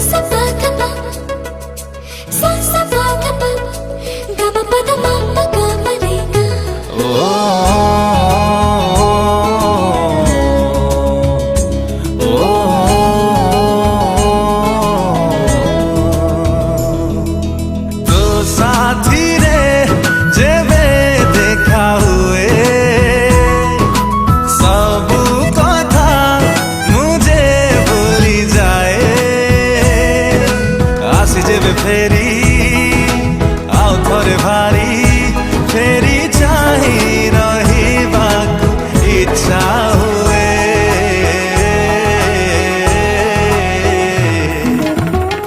sa pa ga pa sa sa pa ga pa ga pa pa da ma pa ga ma re ga. तो साथी रे जेबे देखा हुए सब कथा मुझे भूली जाए आसी जेबे फेरी आओ थोड़े भारी फेरी चाही रही बाकु इच्छा हुए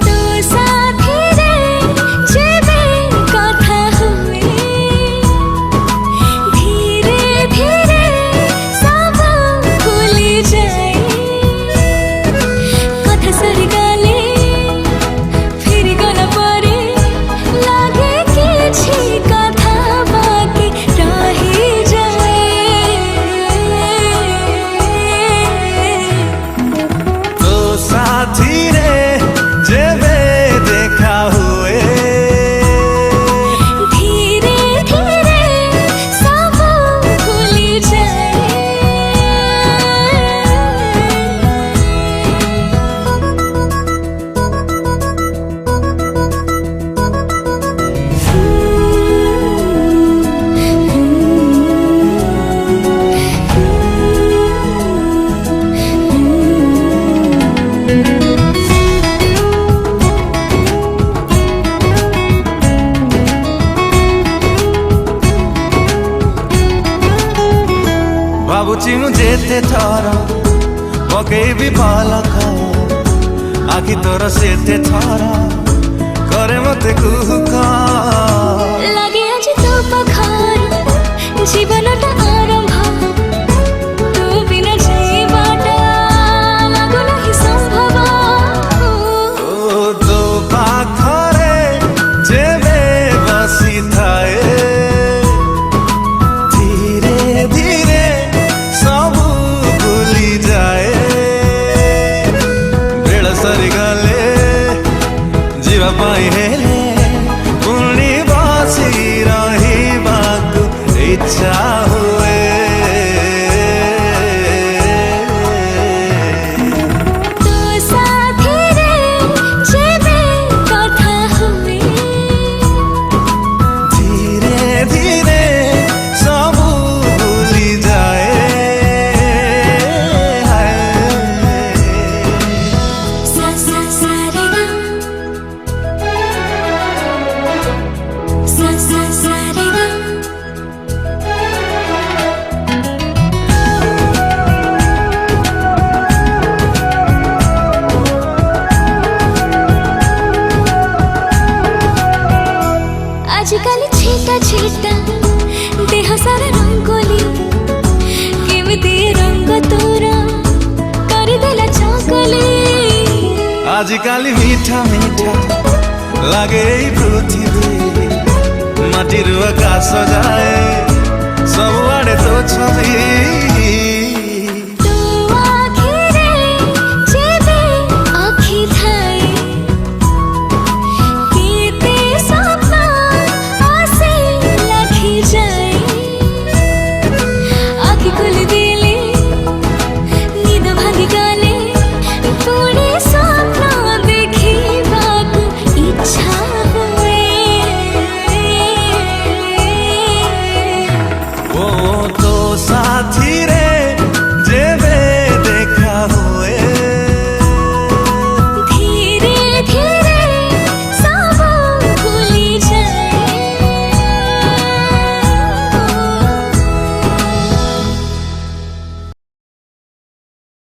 तो साथी रे जेबे कथा हुए धीरे धीरे सब भूली जाए कथा सरी गले फेरी गला परे लागे किछि कथा बाकी रही जाए. तो साथी रे जेबे देखा हुए धीरे धीरे सब भूली जाए. ଭାବୁଛି ମୁଁ ଯେତେ ଥର ପକେଇବି ପଲକ ଆଖି ତୋର ସେତେ ଥର କରେ ମତେ କୁହୁକ লাগে আজি তো পাখর জীবনটা আরম্ভ তু বিনা জীবনটা লাগু নাহি সম্ভব. ଓ ତୋ ପାଖରେ ଯେବେ ବସିଥାଏ ଧୀରେ ଧୀରେ ସବୁ ଭୁଲିଯାଏ ବେଳ ସରିଗଲେ ଯିବା ପାଇଁ ହେଲେ ପୁଣି ବସି ରହିବାକୁ ଇଚ୍ଛା ହୁଏ. তো সাথী রে যেবে কথা হুয়ে धीरे धीरे सब भूली जाए सा सा सा रे गा सा सा सा रे गा. आजिकाली छीटा छीटा देह सारा रंगोली केमिति रंग तोरा करदेला चकली. आजिकाली मीठा मीठा लागे एई पृथ्वी माटिर आकाश जाए सबुआड़े तो छवि